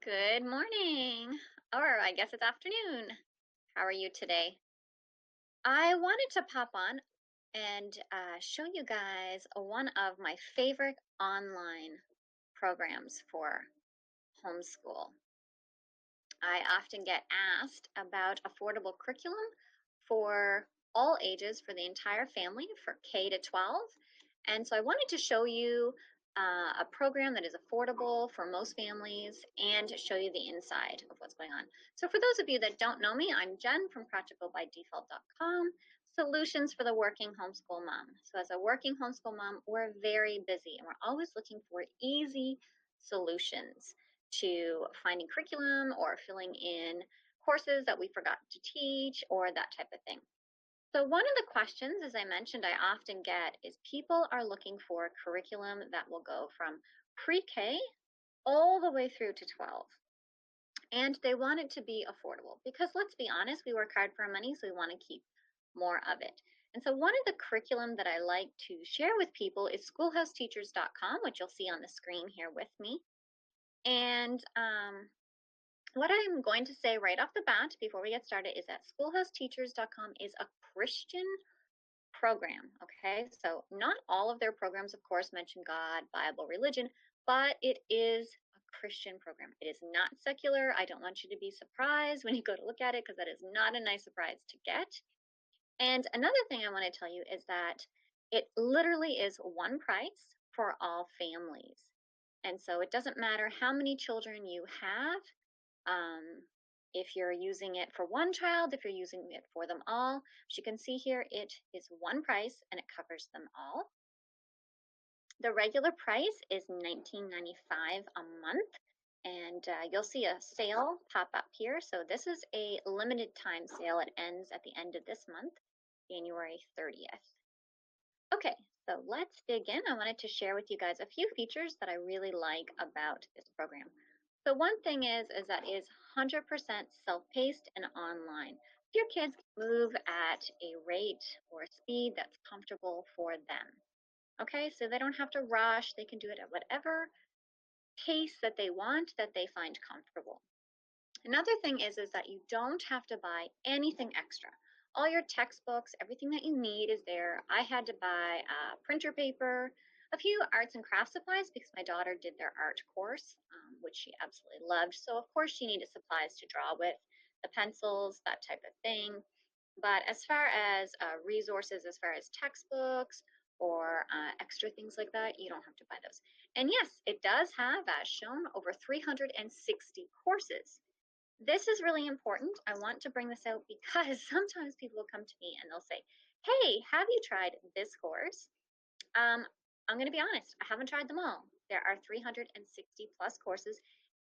Good morning, or I guess it's afternoon. How are you today? I wanted to pop on and show you guys one of my favorite online programs for homeschool. I often get asked about affordable curriculum for all ages for the entire family for K to 12. And so I wanted to show you a program that is affordable for most families and show you the inside of what's going on. So for those of you that don't know me, I'm Jen from practicalbydefault.com, solutions for the working homeschool mom. So as a working homeschool mom, we're very busy and we're always looking for easy solutions to finding curriculum or filling in courses that we forgot to teach or that type of thing. So one of the questions, as I mentioned, I often get is people are looking for curriculum that will go from pre-K all the way through to 12. And they want it to be affordable because let's be honest, we work hard for our money, so we want to keep more of it. And so one of the curriculum that I like to share with people is schoolhouseteachers.com, which you'll see on the screen here with me. And what I'm going to say right off the bat before we get started is that schoolhouseteachers.com is a Christian program, okay? So not all of their programs, of course, mention God, Bible, religion, but it is a Christian program. It is not secular. I don't want you to be surprised when you go to look at it because that is not a nice surprise to get. And another thing I want to tell you is that it literally is one price for all families. And so it doesn't matter how many children you have, if you're using it for one child, if you're using it for them all. As you can see here, it is one price and it covers them all. The regular price is $19.95 a month, and you'll see a sale pop up here. So this is a limited time sale. It ends at the end of this month, January 30th. Okay, so let's dig in. I wanted to share with you guys a few features that I really like about this program. So one thing is that it is 100% self-paced and online. Your kids can move at a rate or a speed that's comfortable for them. Okay, so they don't have to rush. They can do it at whatever pace that they want, that they find comfortable. Another thing is that you don't have to buy anything extra. All your textbooks, everything that you need is there. I had to buy printer paper, a few arts and craft supplies because my daughter did their art course, which she absolutely loved. So of course she needed supplies to draw with, the pencils, that type of thing. But as far as resources, as far as textbooks or extra things like that, you don't have to buy those. And yes, it does have, as shown, over 360 courses. This is really important. I want to bring this out because sometimes people will come to me and they'll say, hey, have you tried this course? I'm going to be honest, I haven't tried them all. There are 360 plus courses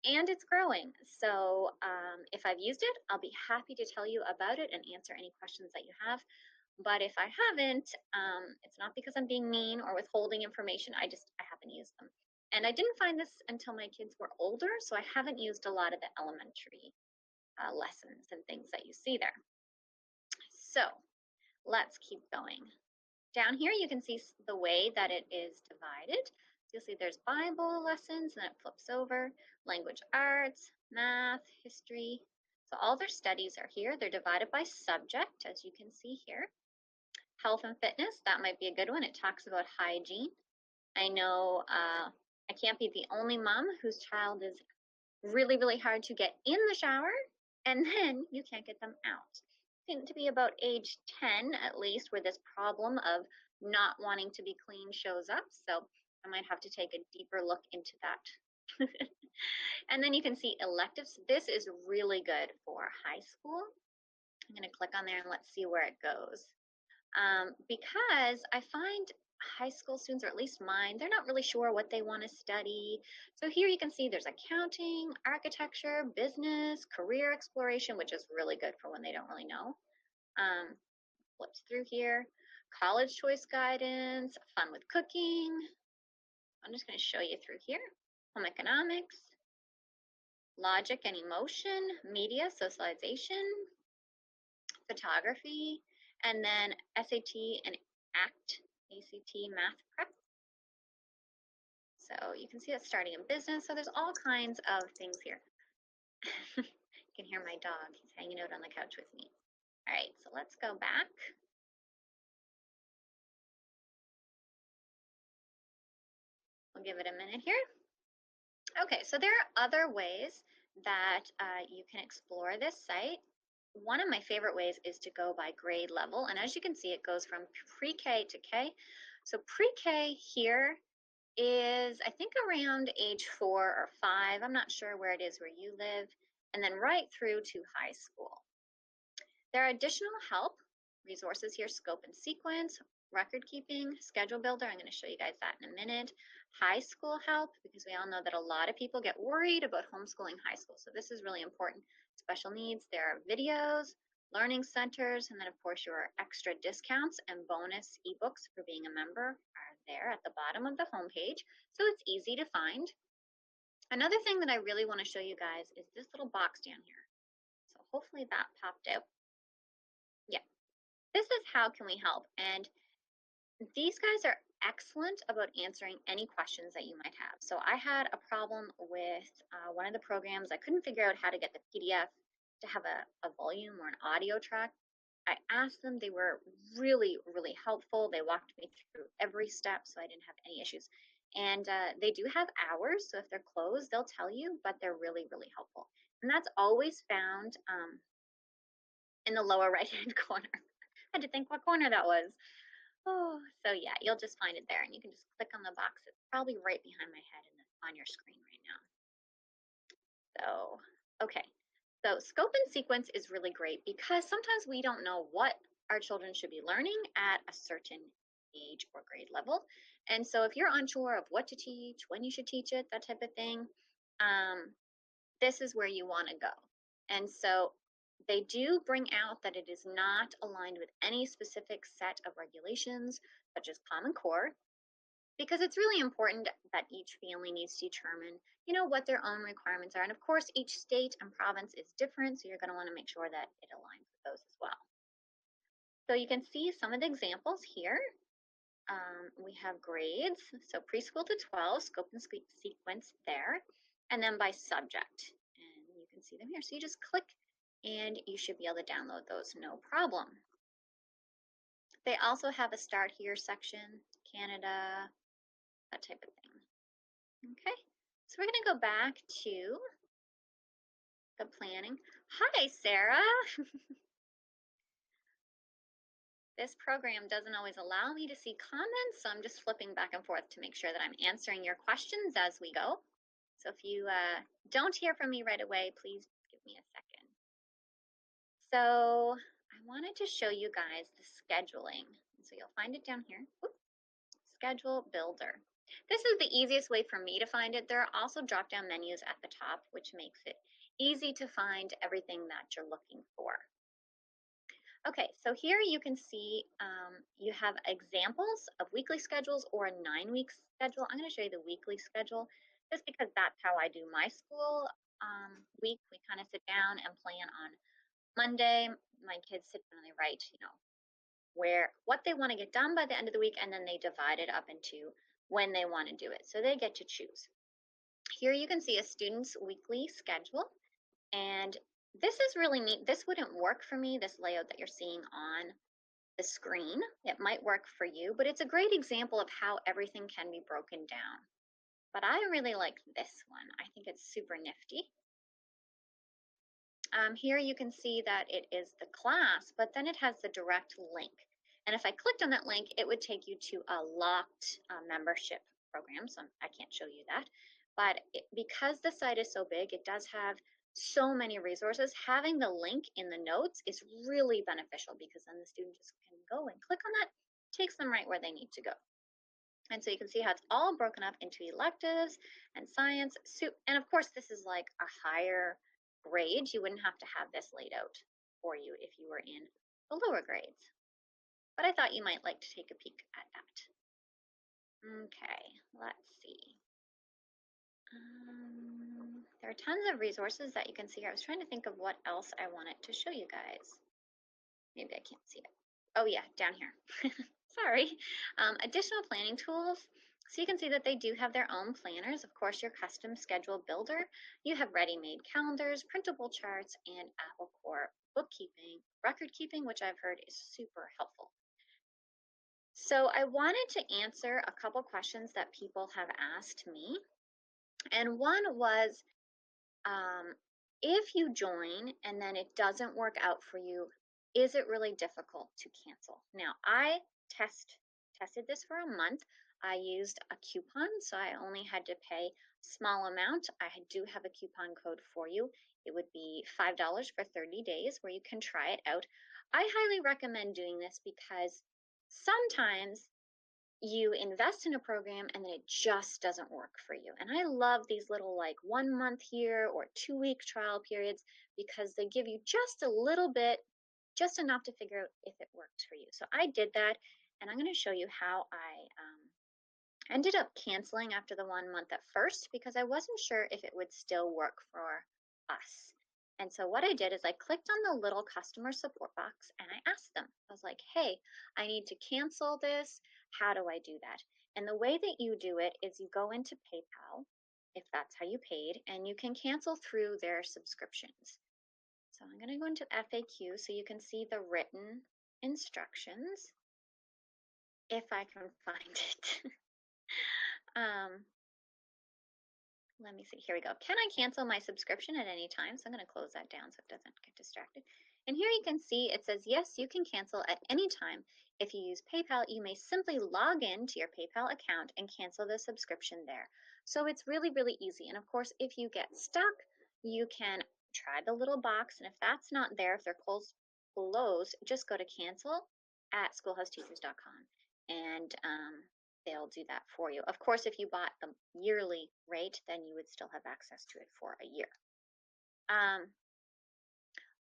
and it's growing. So if I've used it, I'll be happy to tell you about it and answer any questions that you have. But if I haven't, it's not because I'm being mean or withholding information. I haven't used them. And I didn't find this until my kids were older, so I haven't used a lot of the elementary lessons and things that you see there. So let's keep going. Down here you can see the way that it is divided. You'll see there's Bible lessons and it flips over, language arts, math, history. So all their studies are here. They're divided by subject, as you can see here. Health and fitness, that might be a good one. It talks about hygiene. I know I can't be the only mom whose child is really, really hard to get in the shower, and then you can't get them out. Seem to be about age 10 at least where this problem of not wanting to be clean shows up. So I might have to take a deeper look into that. And then you can see electives. This is really good for high school. I'm going to click on there and let's see where it goes. Because I find high school students, or at least mine, they're not really sure what they want to study. So here you can see there's accounting, architecture, business, career exploration, which is really good for when they don't really know. Flips through here, college choice guidance, fun with cooking. I'm just going to show you through here. Home economics, logic and emotion, media, socialization, photography, and then SAT and ACT math prep. So you can see it's starting in business. So there's all kinds of things here. You can hear my dog. He's hanging out on the couch with me. All right, so let's go back. We'll give it a minute here. Okay, so there are other ways that you can explore this site. One of my favorite ways is to go by grade level, and as you can see, it goes from pre-K to K. So pre-K here is, I think, around age 4 or 5. I'm not sure where it is where you live, and then right through to high school. There are additional help resources here: scope and sequence, record keeping, schedule builder. I'm going to show you guys that in a minute. High school help, because we all know that a lot of people get worried about homeschooling high school. So this is really important. Special needs, there are videos, learning centers, and then of course your extra discounts and bonus ebooks for being a member are there at the bottom of the homepage. So it's easy to find. Another thing that I really want to show you guys is this little box down here. So hopefully that popped out. Yeah, this is how can we help, and these guys are excellent about answering any questions that you might have. So I had a problem with one of the programs. I couldn't figure out how to get the PDF to have a volume or an audio track. I asked them. They were really, really helpful. They walked me through every step, so I didn't have any issues. And they do have hours, so if they're closed, they'll tell you, but they're really, really helpful. And that's always found in the lower right-hand corner. I had to think what corner that was. Oh, so yeah, you'll just find it there, and you can just click on the box. It's probably right behind my head and on your screen right now. So, okay. So scope and sequence is really great because sometimes we don't know what our children should be learning at a certain age or grade level. And so if you're unsure of what to teach, when you should teach it, that type of thing, this is where you want to go. And so they do bring out that it is not aligned with any specific set of regulations, such as Common Core, because it's really important that each family needs to determine, what their own requirements are. And of course, each state and province is different, so you're going to want to make sure that it aligns with those as well. So you can see some of the examples here. We have grades, so preschool to 12, scope and sequence there, and then by subject. And you can see them here. So you just click and you should be able to download those, no problem. They also have a start here section, Canada, that type of thing. Okay, so we're going to go back to the planning. Hi, Sarah. This program doesn't always allow me to see comments, so I'm just flipping back and forth to make sure that I'm answering your questions as we go. So if you don't hear from me right away, please give me a second. So I wanted to show you guys the scheduling. So you'll find it down here. Oops. Schedule Builder. This is the easiest way for me to find it. There are also drop-down menus at the top, which makes it easy to find everything that you're looking for. Okay, so here you can see you have examples of weekly schedules or a 9-week schedule. I'm going to show you the weekly schedule just because that's how I do my school week. We kind of sit down and plan on Monday. My kids sit down and they write, what they want to get done by the end of the week, and then they divide it up into when they want to do it. So they get to choose. Here you can see a student's weekly schedule, and this is really neat. This wouldn't work for me, this layout that you're seeing on the screen. It might work for you, but it's a great example of how everything can be broken down. But I really like this one. I think it's super nifty. Here you can see that it is the class, but then it has the direct link. And if I clicked on that link, it would take you to a locked membership program. So I can't show you that. But because the site is so big, it does have so many resources. Having the link in the notes is really beneficial because then the student just can go and click on that, takes them right where they need to go. And so you can see how it's all broken up into electives and science. And of course, this is like a higher grade. You wouldn't have to have this laid out for you if you were in the lower grades. But I thought you might like to take a peek at that. Okay, let's see. There are tons of resources that you can see here. I was trying to think of what else I wanted to show you guys. Maybe I can't see it. Oh yeah, down here. Sorry. Additional planning tools. So you can see that they do have their own planners. Of course, your custom schedule builder. You have ready-made calendars, printable charts, and Apple Core bookkeeping, record keeping, which I've heard is super helpful. So I wanted to answer a couple questions that people have asked me. And one was, um, if you join and then it doesn't work out for you, is it really difficult to cancel? Now, I tested this for a month. I used a coupon, so I only had to pay a small amount. I do have a coupon code for you. It would be $5 for 30 days where you can try it out. I highly recommend doing this because sometimes you invest in a program and then it just doesn't work for you. And I love these little like 1 month here or 2 week trial periods because they give you just a little bit, just enough to figure out if it works for you. So I did that, and I'm going to show you how I ended up canceling after the 1 month at first because I wasn't sure if it would still work for us. And so what I did is I clicked on the little customer support box and I asked them, I was like, hey, I need to cancel this. How do I do that? And the way that you do it is you go into PayPal, if that's how you paid, and you can cancel through their subscriptions. So I'm going to go into FAQ so you can see the written instructions if I can find it. um, Let me see. Here we go. Can I cancel my subscription at any time? So I'm going to close that down so it doesn't get distracted. And here you can see it says, yes, you can cancel at any time. If you use PayPal, you may simply log in to your PayPal account and cancel the subscription there. So it's really, really easy. And of course, if you get stuck, you can try the little box. And if that's not there, if they're closed, just go to cancel at schoolhouseteachers.com. And they'll do that for you. Of course, if you bought the yearly rate, then you would still have access to it for a year.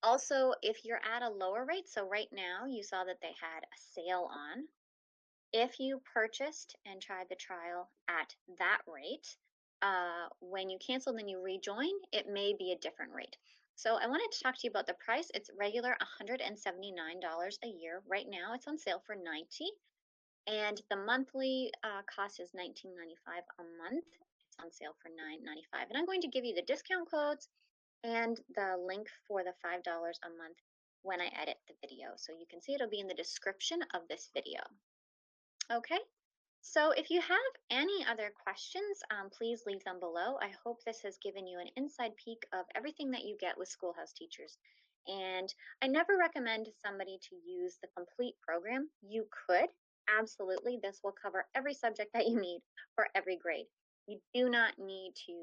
Also, if you're at a lower rate, so right now you saw that they had a sale on. If you purchased and tried the trial at that rate, when you cancel and then you rejoin, it may be a different rate. So I wanted to talk to you about the price. It's regular $179 a year. Right now it's on sale for $90. And the monthly cost is $19.95 a month. It's on sale for $9.95. And I'm going to give you the discount codes and the link for the $5 a month when I edit the video. So you can see it'll be in the description of this video. Okay, so if you have any other questions, please leave them below. I hope this has given you an inside peek of everything that you get with Schoolhouse Teachers. And I never recommend somebody to use the complete program. You could, absolutely. This will cover every subject that you need for every grade. You do not need to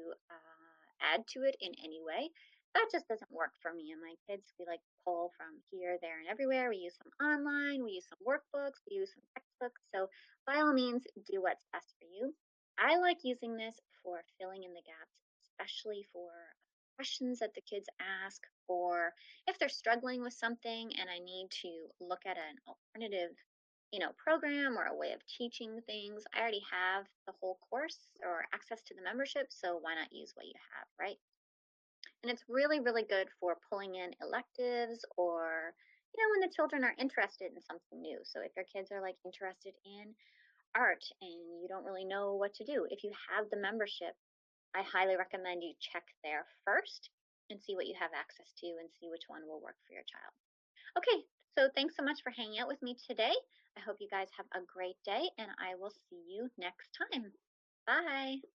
add to it in any way. That just doesn't work for me and my kids. We like pull from here, there, and everywhere. We use some online, we use some workbooks, we use some textbooks. So by all means, do what's best for you. I like using this for filling in the gaps, especially for questions that the kids ask, or if they're struggling with something and I need to look at an alternative, program or a way of teaching things. I already have the whole course or access to the membership, so why not use what you have, right? And it's really, really good for pulling in electives or, when the children are interested in something new. So if your kids are like interested in art and you don't really know what to do, if you have the membership, I highly recommend you check there first and see what you have access to and see which one will work for your child. Okay, so thanks so much for hanging out with me today. I hope you guys have a great day and I will see you next time. Bye.